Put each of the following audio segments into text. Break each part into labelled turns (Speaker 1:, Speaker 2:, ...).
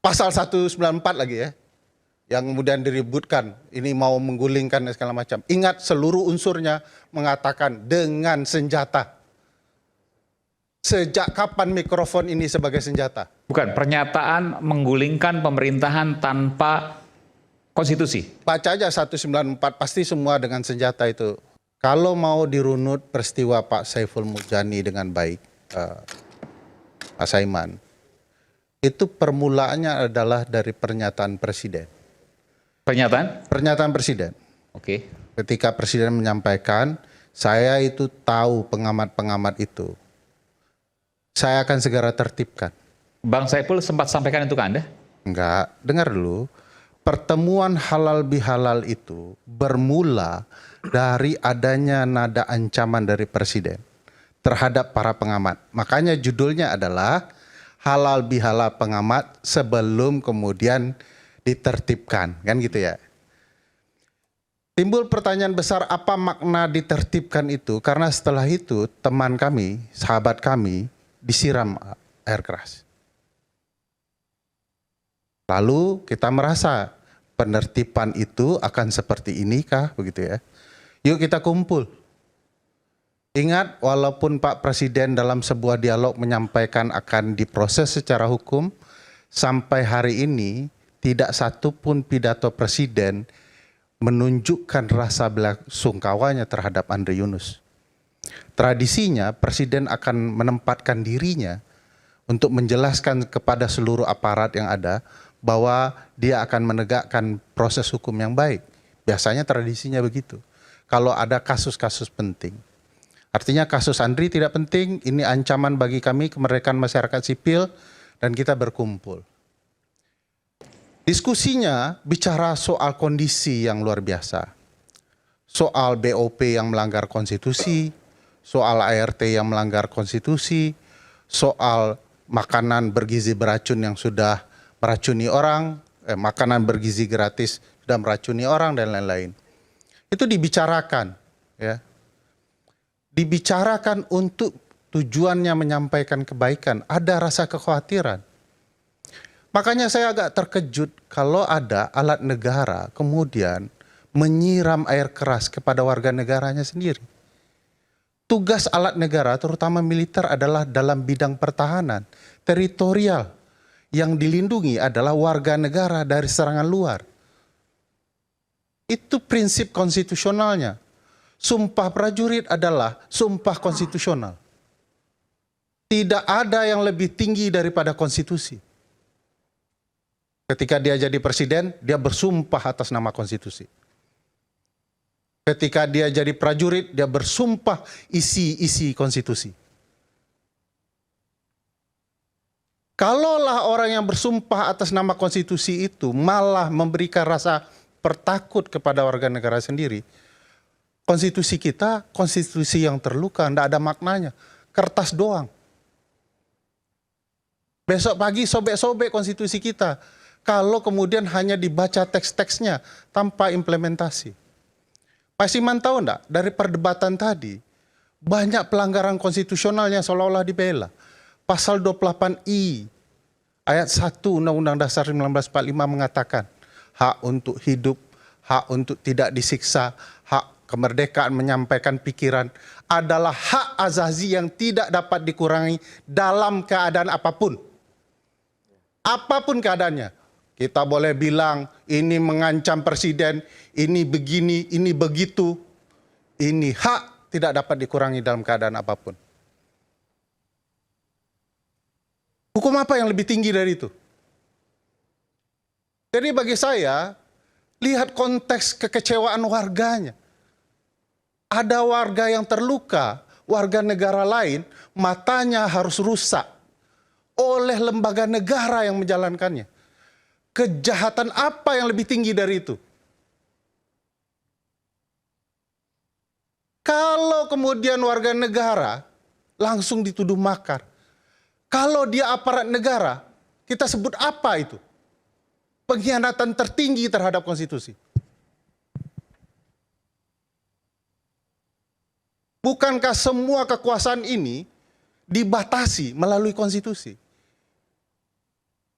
Speaker 1: Pasal 194 lagi ya, yang kemudian diributkan, ini mau menggulingkan dan segala macam. Ingat seluruh unsurnya mengatakan dengan senjata. Sejak kapan mikrofon ini sebagai senjata?
Speaker 2: Bukan, pernyataan menggulingkan pemerintahan tanpa konstitusi. Baca
Speaker 1: aja 194, pasti semua dengan senjata itu. Kalau mau dirunut peristiwa Pak Saiful Mujani dengan baik, Pak Saiman, itu permulaannya adalah dari pernyataan Presiden.
Speaker 2: Pernyataan?
Speaker 1: Pernyataan Presiden.
Speaker 2: Oke.
Speaker 1: Ketika Presiden menyampaikan, saya itu tahu pengamat-pengamat itu. Saya akan segera tertibkan.
Speaker 2: Bang Saiful sempat sampaikan itu ke Anda?
Speaker 1: Enggak, dengar dulu. Pertemuan halal bihalal itu bermula dari adanya nada ancaman dari Presiden terhadap para pengamat. Makanya judulnya adalah halal bihalal pengamat sebelum kemudian ditertibkan, kan gitu ya. Timbul pertanyaan besar, apa makna ditertibkan itu? Karena setelah itu teman kami, sahabat kami disiram air keras. Lalu kita merasa penertiban itu akan seperti ini kah, begitu ya? Yuk kita kumpul. Ingat, walaupun Pak Presiden dalam sebuah dialog menyampaikan akan diproses secara hukum, sampai hari ini tidak satu pun pidato Presiden menunjukkan rasa belasungkawanya terhadap Andre Yunus. Tradisinya Presiden akan menempatkan dirinya untuk menjelaskan kepada seluruh aparat yang ada bahwa dia akan menegakkan proses hukum yang baik. Biasanya tradisinya begitu. Kalau ada kasus-kasus penting. Artinya kasus Andri tidak penting, ini ancaman bagi kami kemerdekaan masyarakat sipil dan kita berkumpul. Diskusinya bicara soal kondisi yang luar biasa. Soal BOP yang melanggar konstitusi, soal ART yang melanggar konstitusi, soal makanan bergizi beracun yang sudah meracuni orang, makanan bergizi gratis sudah meracuni orang dan lain-lain. Itu dibicarakan, ya. Dibicarakan untuk tujuannya menyampaikan kebaikan, ada rasa kekhawatiran. Makanya saya agak terkejut kalau ada alat negara kemudian menyiram air keras kepada warga negaranya sendiri. Tugas alat negara terutama militer adalah dalam bidang pertahanan, teritorial. Yang dilindungi adalah warga negara dari serangan luar. Itu prinsip konstitusionalnya. Sumpah prajurit adalah sumpah konstitusional. Tidak ada yang lebih tinggi daripada konstitusi. Ketika dia jadi presiden, dia bersumpah atas nama konstitusi. Ketika dia jadi prajurit, dia bersumpah isi konstitusi. Kalaulah orang yang bersumpah atas nama konstitusi itu malah memberikan rasa pertakut kepada warga negara sendiri, konstitusi kita, konstitusi yang terluka, tidak ada maknanya. Kertas doang. Besok pagi sobek-sobek konstitusi kita. Kalau kemudian hanya dibaca teks-teksnya tanpa implementasi. Pak Siman tahu enggak, dari perdebatan tadi, banyak pelanggaran konstitusional yang seolah-olah dibela. Pasal 28I, ayat 1 Undang-Undang Dasar 1945 mengatakan, hak untuk hidup, hak untuk tidak disiksa, hak kemerdekaan menyampaikan pikiran adalah hak azazi yang tidak dapat dikurangi dalam keadaan apapun. Apapun keadaannya. Kita boleh bilang ini mengancam presiden, ini begini, ini begitu. Ini hak tidak dapat dikurangi dalam keadaan apapun. Hukum apa yang lebih tinggi dari itu? Jadi bagi saya, lihat konteks kekecewaan warganya. Ada warga yang terluka, warga negara lain, matanya harus rusak oleh lembaga negara yang menjalankannya. Kejahatan apa yang lebih tinggi dari itu? Kalau kemudian warga negara langsung dituduh makar. Kalau dia aparat negara, kita sebut apa itu? Pengkhianatan tertinggi terhadap konstitusi. Bukankah semua kekuasaan ini dibatasi melalui konstitusi?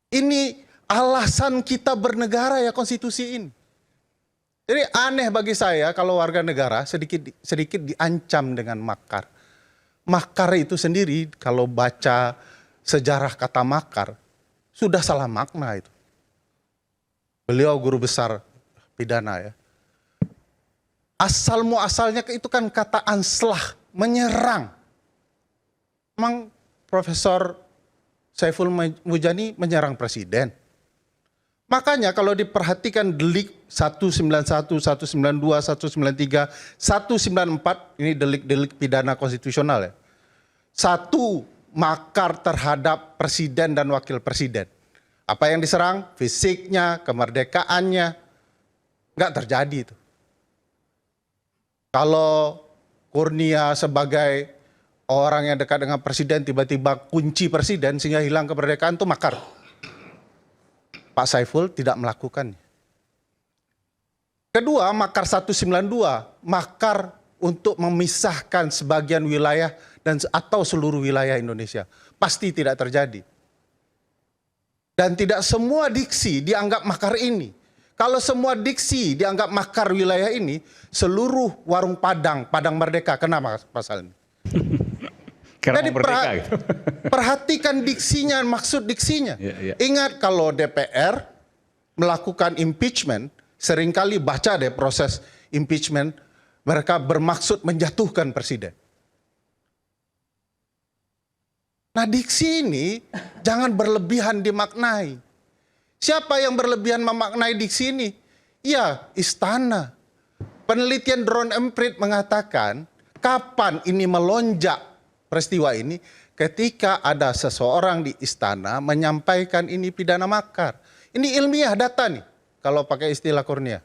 Speaker 1: Ini alasan kita bernegara ya konstitusi ini. Jadi aneh bagi saya kalau warga negara sedikit diancam dengan makar. Makar itu sendiri kalau baca sejarah kata makar sudah salah makna itu. Beliau guru besar pidana ya. Asal muasalnya itu kan kata anslah, menyerang. Memang Profesor Saiful Mujani menyerang presiden. Makanya kalau diperhatikan delik 191, 192, 193, 194, ini delik pidana konstitusional ya. Satu, makar terhadap presiden dan wakil presiden. Apa yang diserang? Fisiknya, kemerdekaannya. Nggak terjadi itu. Kalau Kurnia sebagai orang yang dekat dengan presiden tiba-tiba kunci presiden sehingga hilang kemerdekaan itu makar. Pak Saiful tidak melakukannya. Kedua, makar 192, makar untuk memisahkan sebagian wilayah dan atau seluruh wilayah Indonesia. Pasti tidak terjadi. Dan tidak semua diksi dianggap makar ini. Kalau semua diksi dianggap makar wilayah ini, seluruh warung Padang Merdeka kena pasal ini. Jadi perhatikan diksinya, maksud diksinya. Ingat kalau DPR melakukan impeachment, seringkali baca deh proses impeachment, mereka bermaksud menjatuhkan presiden. Nah diksi ini jangan berlebihan dimaknai. Siapa yang berlebihan memaknai diksi ini? Ya, istana. Penelitian Drone Emprit mengatakan kapan ini melonjak peristiwa ini ketika ada seseorang di istana menyampaikan ini pidana makar. Ini ilmiah data nih kalau pakai istilah Kurnia.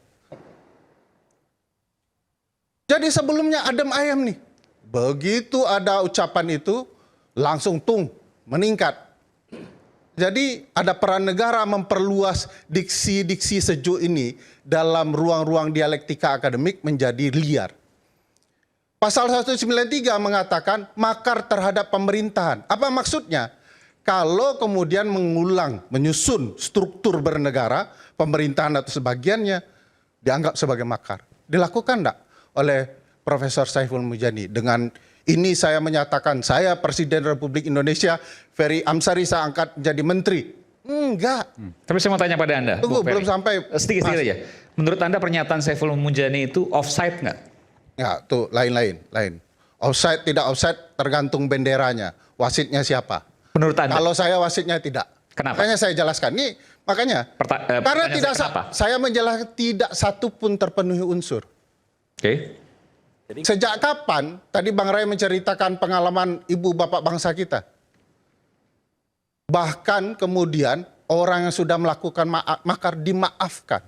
Speaker 1: Jadi sebelumnya adem ayam nih. Begitu ada ucapan itu langsung meningkat. Jadi ada peran negara memperluas diksi-diksi sejuk ini dalam ruang-ruang dialektika akademik menjadi liar. Pasal 193 mengatakan makar terhadap pemerintahan. Apa maksudnya? Kalau kemudian menyusun struktur bernegara, pemerintahan atau sebagiannya dianggap sebagai makar. Dilakukan enggak oleh Profesor Saiful Mujani dengan ini saya menyatakan saya Presiden Republik Indonesia, Ferry Amsari saya angkat jadi menteri. Enggak.
Speaker 2: Tapi saya mau tanya pada Anda.
Speaker 1: Tunggu, belum sampai.
Speaker 2: Sedikit aja. Menurut Anda pernyataan Saiful Mujani itu offside nggak?
Speaker 1: Ya, tuh lain. Offside tidak offside tergantung benderanya. Wasitnya siapa?
Speaker 2: Menurut Anda?
Speaker 1: Kalau saya wasitnya tidak.
Speaker 2: Kenapa?
Speaker 1: Makanya saya jelaskan. Ini makanya karena tidak saya menjelaskan tidak satu pun terpenuhi unsur.
Speaker 2: Oke.
Speaker 1: Sejak kapan tadi Bang Ray menceritakan pengalaman ibu bapak bangsa kita? Bahkan kemudian orang yang sudah melakukan makar dimaafkan.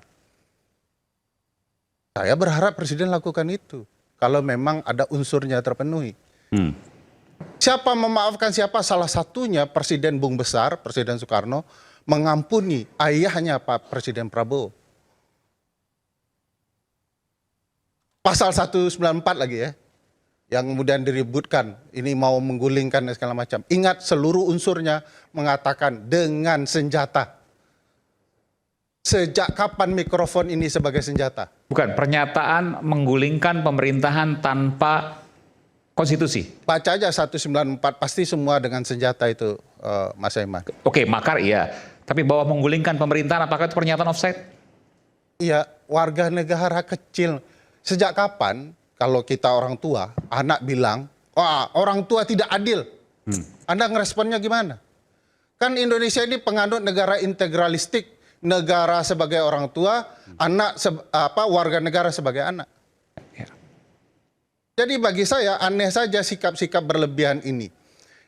Speaker 1: Saya berharap presiden lakukan itu kalau memang ada unsurnya terpenuhi. Siapa memaafkan siapa? Salah satunya Presiden Bung Besar, Presiden Soekarno mengampuni ayahnya Pak Presiden Prabowo. Pasal 194 lagi ya, yang kemudian diributkan, ini mau menggulingkan dan segala macam. Ingat seluruh unsurnya mengatakan dengan senjata. Sejak kapan mikrofon ini sebagai senjata?
Speaker 2: Bukan, pernyataan menggulingkan pemerintahan tanpa konstitusi.
Speaker 1: Baca aja 194, pasti semua dengan senjata itu Mas Aiman.
Speaker 2: Oke, makar iya. Tapi bahwa menggulingkan pemerintahan, apakah itu pernyataan offside?
Speaker 1: Iya, warga negara kecil. Sejak kapan kalau kita orang tua, anak bilang, wah orang tua tidak adil. Anda ngeresponnya gimana? Kan Indonesia ini penganut negara integralistik, negara sebagai orang tua, anak warga negara sebagai anak. Ya. Jadi bagi saya aneh saja sikap-sikap berlebihan ini.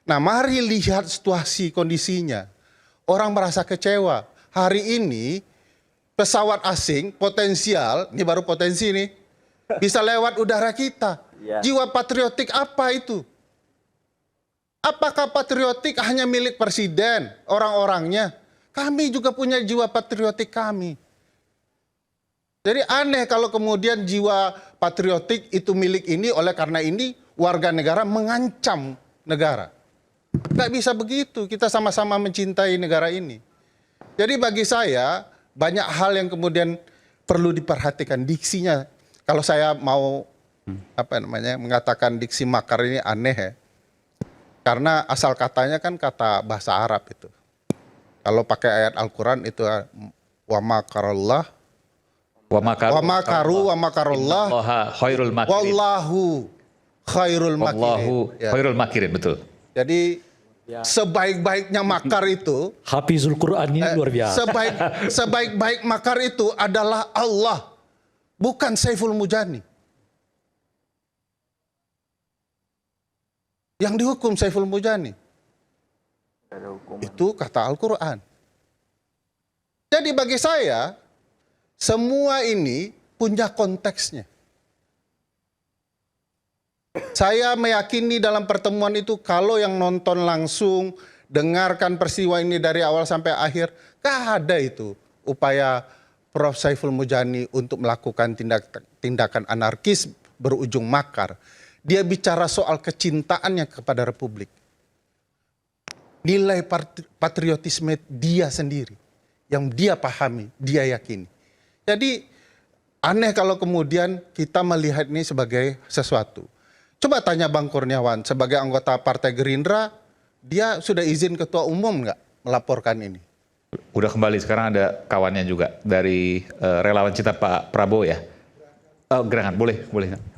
Speaker 1: Nah, mari lihat situasi kondisinya. Orang merasa kecewa. Hari ini pesawat asing potensial, ini baru potensi nih, bisa lewat udara kita. Jiwa patriotik apa itu? Apakah patriotik hanya milik presiden, orang-orangnya? Kami juga punya jiwa patriotik kami. Jadi aneh kalau kemudian jiwa patriotik itu milik ini, oleh karena ini warga negara mengancam negara. Nggak bisa begitu, kita sama-sama mencintai negara ini. Jadi bagi saya banyak hal yang kemudian perlu diperhatikan diksinya. Kalau saya mau mengatakan diksi makar ini aneh ya. Karena asal katanya kan kata bahasa Arab itu. Kalau pakai ayat Al-Qur'an itu wa makarallah
Speaker 2: Wa makaru
Speaker 1: wa makarallah
Speaker 2: khairul makirin.
Speaker 1: wallahu khairul makirin.
Speaker 2: Wallahu khairul makirin, betul.
Speaker 1: Jadi sebaik-baiknya makar itu,
Speaker 3: Hafizul Quran ini luar biasa.
Speaker 1: sebaik-baik makar itu adalah Allah, bukan Saiful Mujani. Yang dihukum Saiful Mujani. Itu kata Al-Quran. Jadi bagi saya, semua ini punya konteksnya. Saya meyakini dalam pertemuan itu kalau yang nonton langsung, dengarkan peristiwa ini dari awal sampai akhir, gak ada itu upaya Prof. Saiful Mujani untuk melakukan tindakan anarkis berujung makar. Dia bicara soal kecintaannya kepada Republik. Nilai patriotisme dia sendiri, yang dia pahami, dia yakini. Jadi aneh kalau kemudian kita melihat ini sebagai sesuatu. Coba tanya Bang Kurniawan, sebagai anggota Partai Gerindra, dia sudah izin Ketua Umum nggak melaporkan ini?
Speaker 2: Udah kembali, sekarang ada kawannya juga dari relawan Cinta Pak Prabowo ya. Gerakan, boleh.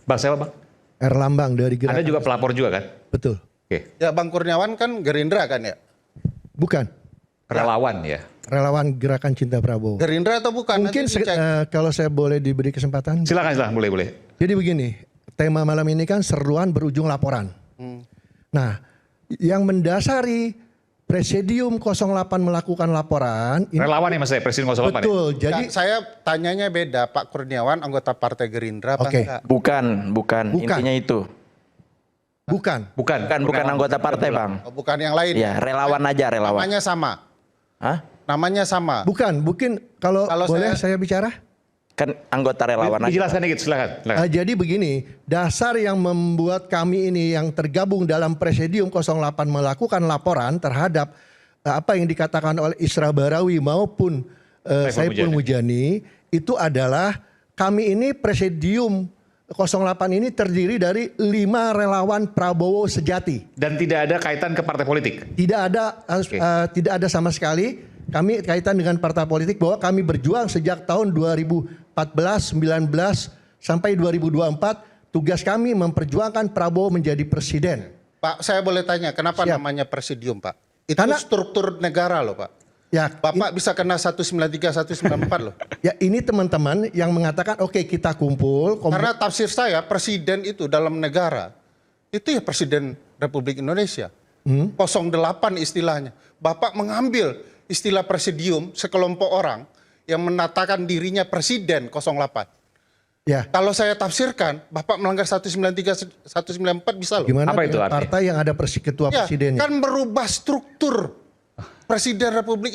Speaker 2: Bang, siapa Bang?
Speaker 4: Erlambang dari Gerakan.
Speaker 2: Anda juga pelapor juga kan?
Speaker 4: Betul.
Speaker 2: Oke.
Speaker 1: Ya Bang Kurniawan kan Gerindra kan ya?
Speaker 4: Bukan.
Speaker 2: Relawan ya.
Speaker 4: Relawan Gerakan Cinta Prabowo.
Speaker 1: Gerindra atau bukan?
Speaker 4: Mungkin kalau saya boleh diberi kesempatan.
Speaker 2: Silakan, boleh.
Speaker 4: Jadi begini, tema malam ini kan seruan berujung laporan. Nah, yang mendasari Presidium 08 melakukan laporan.
Speaker 2: Relawan ya Mas saya, Presiden 08
Speaker 4: betul,
Speaker 2: ya?
Speaker 4: jadi
Speaker 1: saya tanyanya beda, Pak Kurniawan anggota Partai Gerindra apa
Speaker 4: Oke.
Speaker 1: enggak?
Speaker 5: Bukan. Intinya itu.
Speaker 4: bukan.
Speaker 5: Bukan anggota partai, Bang.
Speaker 1: Oh, bukan yang lain?
Speaker 5: Iya, relawan aja, relawan.
Speaker 1: Namanya sama?
Speaker 5: Hah?
Speaker 1: Namanya sama?
Speaker 4: Bukan, kalau boleh saya bicara?
Speaker 5: Kan anggota relawan aja.
Speaker 2: Dijelaskan dikit, silakan.
Speaker 4: Jadi begini, dasar yang membuat kami ini yang tergabung dalam Presidium 08 melakukan laporan terhadap apa yang dikatakan oleh Isra Barawi maupun Saiful Mujani itu adalah kami ini Presidium 08 ini terdiri dari 5 relawan Prabowo sejati.
Speaker 2: Dan tidak ada kaitan ke partai politik?
Speaker 4: Tidak ada sama sekali. Kami kaitan dengan partai politik bahwa kami berjuang sejak tahun 2014, 19 sampai 2024. Tugas kami memperjuangkan Prabowo menjadi presiden.
Speaker 1: Pak, saya boleh tanya, kenapa
Speaker 4: Siap.
Speaker 1: namanya Presidium, Pak? Itu
Speaker 4: Karena
Speaker 1: struktur negara loh, Pak.
Speaker 4: Ya,
Speaker 1: Bapak bisa kena 193, 194 loh.
Speaker 4: ya ini teman-teman yang mengatakan oke, kita kumpul.
Speaker 1: Karena tafsir saya, presiden itu dalam negara, itu ya Presiden Republik Indonesia. 08 istilahnya. Bapak mengambil istilah presidium sekelompok orang yang menatakan dirinya Presiden 08.
Speaker 4: Ya.
Speaker 1: Kalau saya tafsirkan, Bapak melanggar 193, 194 bisa loh.
Speaker 4: Gimana
Speaker 2: Apa itu
Speaker 4: dengan
Speaker 2: artinya?
Speaker 4: partai yang ada ketua
Speaker 1: Ya,
Speaker 4: presidennya?
Speaker 1: kan merubah struktur Presiden Republik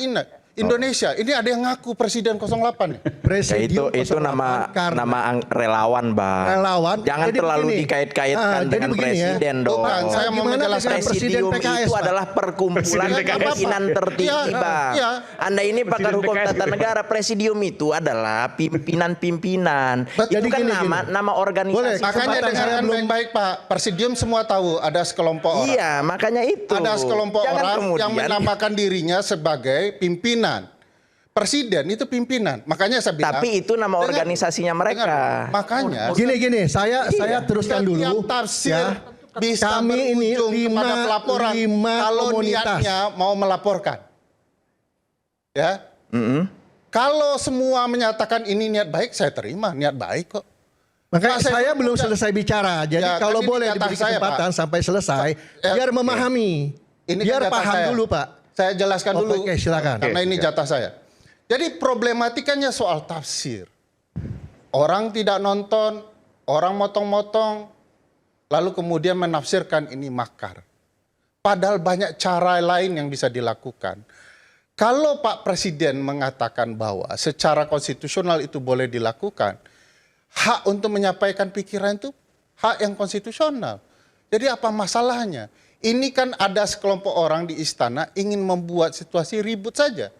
Speaker 1: Indonesia. Ini ada yang ngaku Presiden 08 ya?
Speaker 5: Ya,
Speaker 4: Presidium
Speaker 5: itu
Speaker 4: 08 karena
Speaker 5: relawan, Bang.
Speaker 4: Relawan.
Speaker 5: Jangan
Speaker 4: Jadi
Speaker 5: terlalu
Speaker 4: begini.
Speaker 5: dikait-kaitkan
Speaker 4: jadi
Speaker 5: dengan
Speaker 4: begini ya.
Speaker 5: presiden dong.
Speaker 1: Bukan, saya mau
Speaker 4: Gimana
Speaker 1: menjelaskan.
Speaker 4: dengan Presiden
Speaker 5: Presidium
Speaker 4: PKS,
Speaker 5: itu
Speaker 4: Pak?
Speaker 5: adalah perkumpulan
Speaker 2: Presiden PKS.
Speaker 5: pimpinan tertinggi,
Speaker 1: Iya,
Speaker 5: Bang.
Speaker 1: iya.
Speaker 5: Anda ini pakar
Speaker 2: Presiden
Speaker 5: hukum
Speaker 2: PKS.
Speaker 5: tata negara. Presidium itu adalah pimpinan-pimpinan. Itu
Speaker 4: Jadi
Speaker 5: kan
Speaker 4: gini.
Speaker 5: nama organisasi.
Speaker 4: Boleh,
Speaker 1: Makanya
Speaker 4: Kesempatan saya
Speaker 1: dengarkan
Speaker 4: belum-
Speaker 1: baik-baik Pak. Presidium semua tahu ada sekelompok orang.
Speaker 5: Iya, makanya itu.
Speaker 1: Ada sekelompok
Speaker 5: Jangan
Speaker 1: orang
Speaker 5: kemudian,
Speaker 1: yang menamakan dirinya sebagai pimpinan. Presiden itu pimpinan. Makanya saya bilang.
Speaker 5: Tapi itu nama
Speaker 1: Dengar-
Speaker 5: organisasinya mereka.
Speaker 1: dengar. Makanya.
Speaker 4: Gini, saya teruskan
Speaker 1: Setiap
Speaker 4: dulu.
Speaker 1: tafsir
Speaker 4: Ya.
Speaker 1: bisa
Speaker 4: Kami ini
Speaker 1: berujung kepada pelaporan
Speaker 4: lima
Speaker 1: kalau
Speaker 4: komunitas.
Speaker 1: niatnya mau melaporkan. Ya. Kalau semua menyatakan ini niat baik, saya terima niat baik kok.
Speaker 4: Makanya
Speaker 1: Pak,
Speaker 4: saya belum selesai bicara. Jadi
Speaker 1: Ya,
Speaker 4: kalau
Speaker 1: kan ini
Speaker 4: boleh
Speaker 1: jatah
Speaker 4: diberi
Speaker 1: saya,
Speaker 4: kesempatan sampai selesai,
Speaker 1: Ya,
Speaker 4: biar memahami,
Speaker 1: Ini
Speaker 4: biar
Speaker 1: kan jatah
Speaker 4: paham
Speaker 1: saya.
Speaker 4: dulu, Pak.
Speaker 1: Saya jelaskan dulu.
Speaker 4: Oke, silakan.
Speaker 1: Karena ini jatah saya. Jadi problematikanya soal tafsir. Orang tidak nonton, orang motong-motong, lalu kemudian menafsirkan ini makar. Padahal banyak cara lain yang bisa dilakukan. Kalau Pak Presiden mengatakan bahwa secara konstitusional itu boleh dilakukan, hak untuk menyampaikan pikiran itu hak yang konstitusional. Jadi apa masalahnya? Ini kan ada sekelompok orang di istana ingin membuat situasi ribut saja.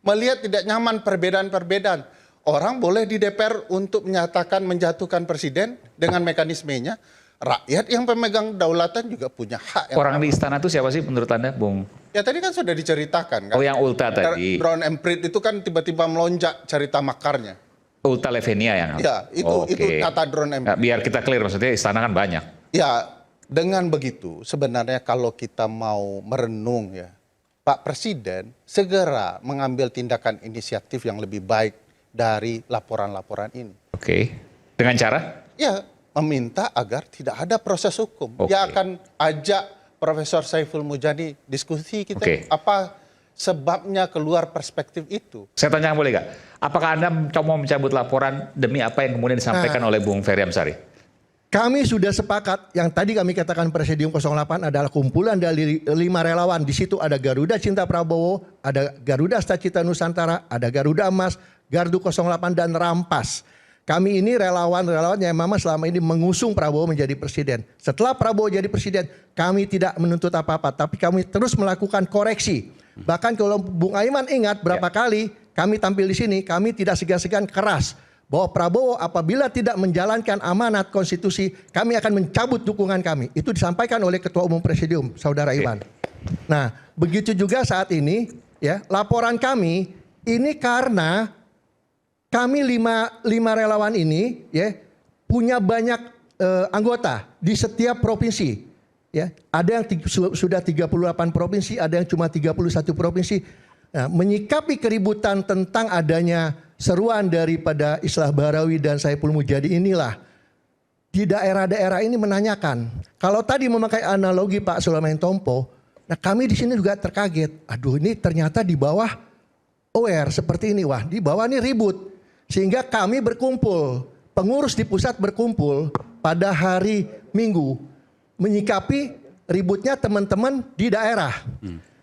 Speaker 1: melihat tidak nyaman perbedaan-perbedaan. Orang boleh di DPR untuk menyatakan menjatuhkan presiden dengan mekanismenya. Rakyat yang pemegang daulatan juga punya hak.
Speaker 2: Orang di istana itu siapa sih menurut Anda, Bung?
Speaker 1: Ya tadi kan sudah diceritakan kan.
Speaker 2: Oh, yang Ulta tadi.
Speaker 1: Drone Emprit itu kan tiba-tiba melonjak cerita makarnya.
Speaker 2: Ulta Levenia yang.
Speaker 1: Ya, itu kata drone Emprit.
Speaker 2: Nah, biar kita clear, maksudnya istana kan banyak.
Speaker 1: Ya, dengan begitu sebenarnya kalau kita mau merenung ya, Pak Presiden segera mengambil tindakan inisiatif yang lebih baik dari laporan-laporan ini.
Speaker 2: Oke. Dengan cara?
Speaker 1: Ya, meminta agar tidak ada proses hukum.
Speaker 2: Oke.
Speaker 1: Dia akan ajak Profesor Saiful Mujani diskusi kita.
Speaker 2: Oke.
Speaker 1: Apa sebabnya keluar perspektif itu.
Speaker 2: Saya tanya boleh nggak? Apakah Anda mau mencabut laporan demi apa yang kemudian disampaikan oleh Bung Ferry Amsari?
Speaker 4: Kami sudah sepakat, yang tadi kami katakan Presidium 08 adalah kumpulan dari 5 relawan. Di situ ada Garuda Cinta Prabowo, ada Garuda Stacita Nusantara, ada Garuda Emas, Gardu 08 dan Rampas. Kami ini relawan-relawan yang memang selama ini mengusung Prabowo menjadi presiden. Setelah Prabowo jadi presiden, kami tidak menuntut apa-apa, tapi kami terus melakukan koreksi. Bahkan kalau Bung Aiman ingat berapa kali kami tampil di sini, kami tidak segan-segan keras bahwa Prabowo apabila tidak menjalankan amanat konstitusi, kami akan mencabut dukungan kami. Itu disampaikan oleh Ketua Umum Presidium, Saudara Iwan. Nah, begitu juga saat ini, ya, laporan kami ini karena kami lima relawan ini, ya, punya banyak anggota di setiap provinsi. Ya, ada yang sudah 38 provinsi, ada yang cuma 31 provinsi. Nah, menyikapi keributan tentang adanya seruan daripada Islah Bahrawi dan Saiful Mujani inilah di daerah-daerah ini menanyakan. Kalau tadi memakai analogi Pak Sulaiman Tompo, nah kami di sini juga terkaget. Aduh, ini ternyata di bawah aware seperti ini, wah di bawah ini ribut. Sehingga kami berkumpul, pengurus di pusat berkumpul pada hari Minggu menyikapi ributnya teman-teman di daerah.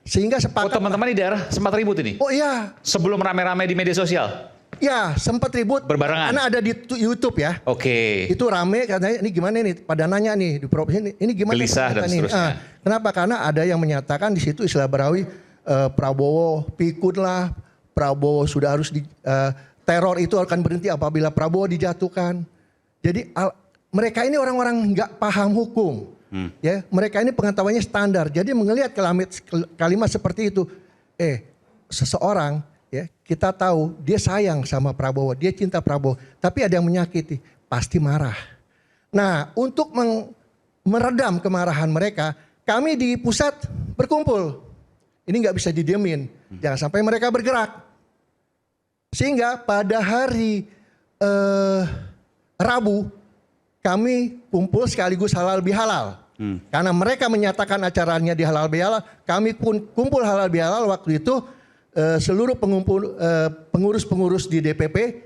Speaker 4: Sehingga sepakat.
Speaker 2: Oh, teman-teman di daerah sempat ribut ini?
Speaker 4: Oh iya.
Speaker 2: Sebelum rame-rame di media sosial?
Speaker 4: Ya, sempat ribut.
Speaker 2: Berbarengan?
Speaker 4: Karena ada di YouTube ya.
Speaker 2: Oke.
Speaker 4: Itu rame katanya, ini gimana nih? Pada nanya nih di provinsi ini gimana?
Speaker 2: Gelisah dan seterusnya.
Speaker 4: Kenapa? Karena ada yang menyatakan di situ Islah Bahrawi Prabowo pikun lah, Prabowo sudah harus teror itu akan berhenti apabila Prabowo dijatuhkan. Jadi mereka ini orang-orang nggak paham hukum. Ya, mereka ini pengetahuannya standar. Jadi melihat kalimat seperti itu, seseorang ya kita tahu dia sayang sama Prabowo, dia cinta Prabowo, tapi ada yang menyakiti, pasti marah. Nah, untuk meredam kemarahan mereka, kami di pusat berkumpul. Ini nggak bisa didiemin, jangan sampai mereka bergerak. Sehingga pada hari Rabu kami kumpul sekaligus halal bihalal. Karena mereka menyatakan acaranya di halal bihalal, kami pun kumpul halal bihalal waktu itu seluruh pengurus-pengurus di DPP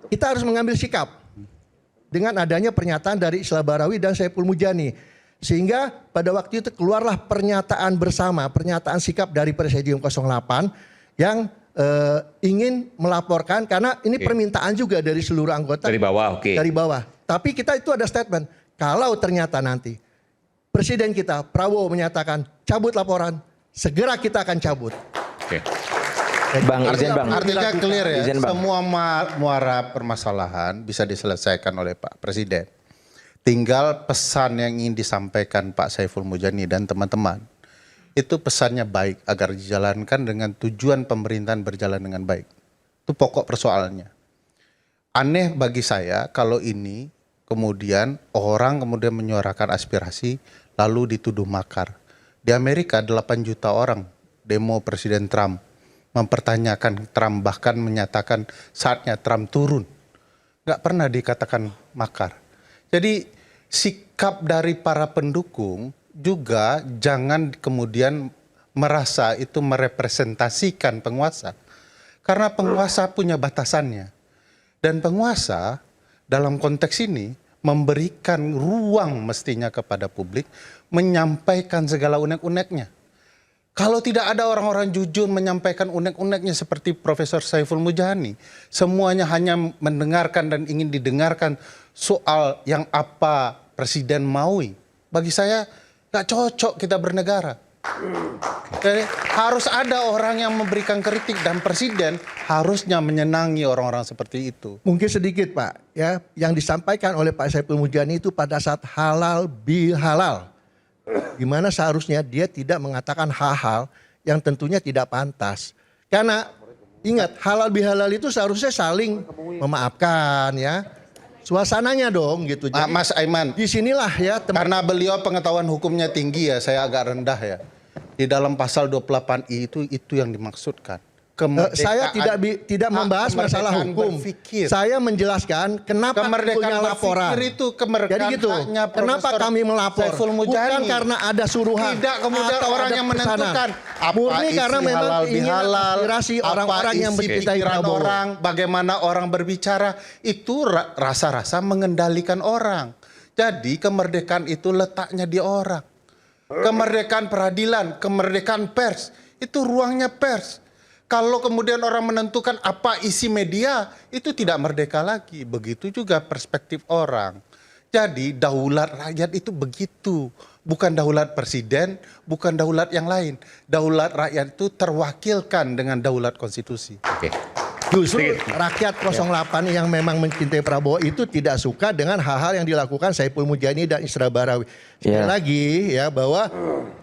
Speaker 4: kita harus mengambil sikap dengan adanya pernyataan dari Islah Bahrawi dan Saiful Mujani. Sehingga pada waktu itu keluarlah pernyataan bersama, pernyataan sikap dari Presidium 08 yang ingin melaporkan karena ini permintaan juga dari seluruh anggota.
Speaker 2: Dari bawah, oke.
Speaker 4: Dari bawah. Tapi kita itu ada statement, kalau ternyata nanti Presiden kita Prabowo menyatakan cabut laporan, segera kita akan cabut.
Speaker 2: Oke.
Speaker 5: Bang, izin bang.
Speaker 1: Artinya clear ya,
Speaker 5: Izin, Bang.
Speaker 1: semua muara permasalahan bisa diselesaikan oleh Pak Presiden. Tinggal pesan yang ingin disampaikan Pak Saiful Mujani dan teman-teman. Itu pesannya baik agar dijalankan dengan tujuan pemerintahan berjalan dengan baik. Itu pokok persoalannya. Aneh bagi saya kalau ini kemudian orang kemudian menyuarakan aspirasi lalu dituduh makar. Di Amerika 8 juta orang demo Presiden Trump mempertanyakan Trump, bahkan menyatakan saatnya Trump turun. Nggak pernah dikatakan makar. Jadi sikap dari para pendukung juga jangan kemudian merasa itu merepresentasikan penguasa. Karena penguasa punya batasannya. Dan penguasa dalam konteks ini memberikan ruang mestinya kepada publik menyampaikan segala unek-uneknya. Kalau tidak ada orang-orang jujur menyampaikan unek-uneknya seperti Profesor Saiful Mujani, semuanya hanya mendengarkan dan ingin didengarkan soal yang apa Presiden maui. Bagi saya nggak cocok kita bernegara. Jadi harus ada orang yang memberikan kritik dan presiden harusnya menyenangi orang-orang seperti itu.
Speaker 4: Mungkin sedikit Pak, ya yang disampaikan oleh Pak Saiful Mujani itu pada saat halal bihalal, gimana seharusnya dia tidak mengatakan hal-hal yang tentunya tidak pantas. Karena ingat halal bihalal itu seharusnya saling memaafkan ya. Suasananya dong gitu. Jadi,
Speaker 1: Mas Aiman,
Speaker 4: disinilah ya
Speaker 1: karena beliau pengetahuan hukumnya tinggi ya, saya agak rendah ya. Di dalam pasal 28I itu yang dimaksudkan.
Speaker 4: Saya tidak membahas masalah hukum.
Speaker 1: Berpikir.
Speaker 4: Saya menjelaskan kenapa punya laporan.
Speaker 1: Itu kemerdekaan.
Speaker 4: Jadi gitu. Kenapa kami melapor? Bukan karena ada suruhan.
Speaker 1: Tidak kemudian orang yang menentukan apa
Speaker 4: murni
Speaker 1: isi
Speaker 4: karena memang
Speaker 1: halal
Speaker 4: keinginan
Speaker 1: bihalal,
Speaker 4: aspirasi orang-orang yang
Speaker 1: isi
Speaker 4: mencintai
Speaker 1: pikiran
Speaker 4: Prabowo.
Speaker 1: orang, bagaimana orang berbicara itu rasa-rasa mengendalikan orang. Jadi kemerdekaan itu letaknya di orang. Kemerdekaan peradilan, kemerdekaan pers, itu ruangnya pers. Kalau kemudian orang menentukan apa isi media, itu tidak merdeka lagi. Begitu juga perspektif orang. Jadi daulat rakyat itu begitu. Bukan daulat presiden, bukan daulat yang lain. Daulat rakyat itu terwakilkan dengan daulat konstitusi.
Speaker 2: Oke.
Speaker 4: Justru rakyat 08 yang memang mencintai Prabowo itu tidak suka dengan hal-hal yang dilakukan Saiful Mujani dan Isra Bahrawi. Sekali lagi ya bahwa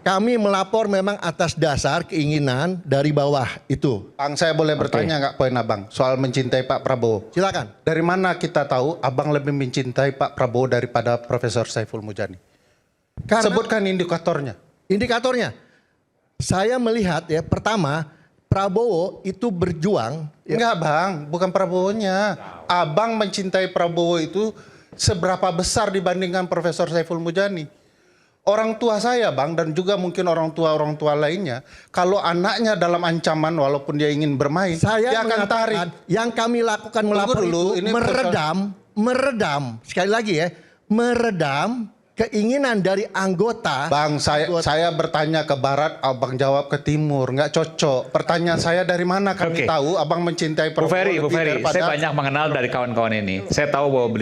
Speaker 4: kami melapor memang atas dasar keinginan dari bawah itu.
Speaker 1: Bang, saya boleh bertanya nggak poin abang soal mencintai Pak Prabowo?
Speaker 4: Silakan.
Speaker 1: Dari mana kita tahu abang lebih mencintai Pak Prabowo daripada Profesor Saiful Mujani?
Speaker 4: Karena
Speaker 1: Sebutkan indikatornya.
Speaker 4: indikatornya, saya melihat ya pertama Prabowo itu berjuang. Ya,
Speaker 1: Enggak bang, bukan Prabowo-nya. Abang mencintai Prabowo itu seberapa besar dibandingkan Profesor Saiful Mujani? Orang tua saya bang dan juga mungkin orang tua lainnya, kalau anaknya dalam ancaman walaupun dia ingin bermain,
Speaker 4: saya
Speaker 1: dia akan tarik.
Speaker 4: mengatakan yang kami lakukan melapor
Speaker 1: dulu,
Speaker 4: itu
Speaker 1: ini
Speaker 4: meredam sekali lagi ya, meredam keinginan dari anggota.
Speaker 1: Bang, saya bertanya ke barat, abang jawab ke timur, nggak cocok. Pertanyaan saya dari mana kami
Speaker 2: Oke.
Speaker 1: tahu abang mencintai
Speaker 2: Bu
Speaker 1: Prabowo
Speaker 2: Ferry,
Speaker 1: lebih daripada...
Speaker 2: saya banyak mengenal dari kawan-kawan ini. Saya tahu bahwa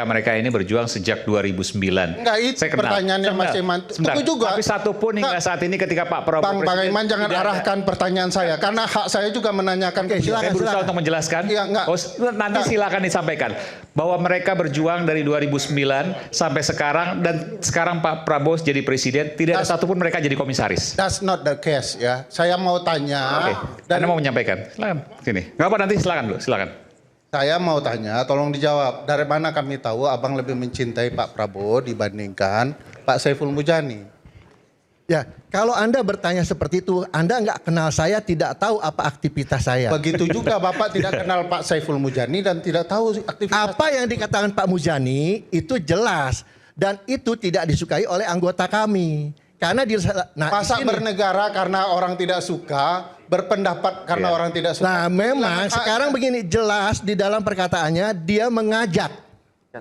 Speaker 2: mereka ini berjuang sejak 2009.
Speaker 1: Enggak, itu
Speaker 2: saya kenal.
Speaker 1: pertanyaannya Mas
Speaker 2: Sebentar,
Speaker 1: Iman.
Speaker 2: sebentar.
Speaker 1: Tunggu juga.
Speaker 2: Tapi satu pun hingga
Speaker 1: Nggak.
Speaker 2: saat ini ketika Pak Prabowo
Speaker 1: Bang
Speaker 2: presiden,
Speaker 1: Iman jangan
Speaker 2: tidak ada.
Speaker 1: arahkan pertanyaan saya karena hak saya juga menanyakan.
Speaker 4: Oke,
Speaker 1: ke beliau.
Speaker 2: Saya berusaha untuk menjelaskan.
Speaker 1: Iya, enggak.
Speaker 2: Nanti silakan disampaikan bahwa mereka berjuang dari 2009 sampai sekarang dan sekarang Pak Prabowo jadi presiden, tidak ada satupun mereka jadi komisaris.
Speaker 1: That's not the case ya. Saya mau tanya.
Speaker 2: Oke. Anda mau menyampaikan? Silakan. Sini. Nggak apa nanti silakan dulu. Silakan.
Speaker 1: Saya mau tanya, tolong dijawab. Dari mana kami tahu abang lebih mencintai Pak Prabowo dibandingkan Pak Saiful Mujani?
Speaker 4: Ya, kalau Anda bertanya seperti itu, Anda nggak kenal saya, tidak tahu apa aktivitas saya.
Speaker 1: Begitu juga Bapak tidak kenal Pak Saiful Mujani dan tidak tahu aktivitas.
Speaker 4: Apa yang dikatakan Pak Mujani itu jelas dan itu tidak disukai oleh anggota kami. Karena
Speaker 1: Masa bernegara karena orang tidak suka, berpendapat karena orang tidak suka.
Speaker 4: Nah, memang sekarang begini, jelas di dalam perkataannya dia mengajak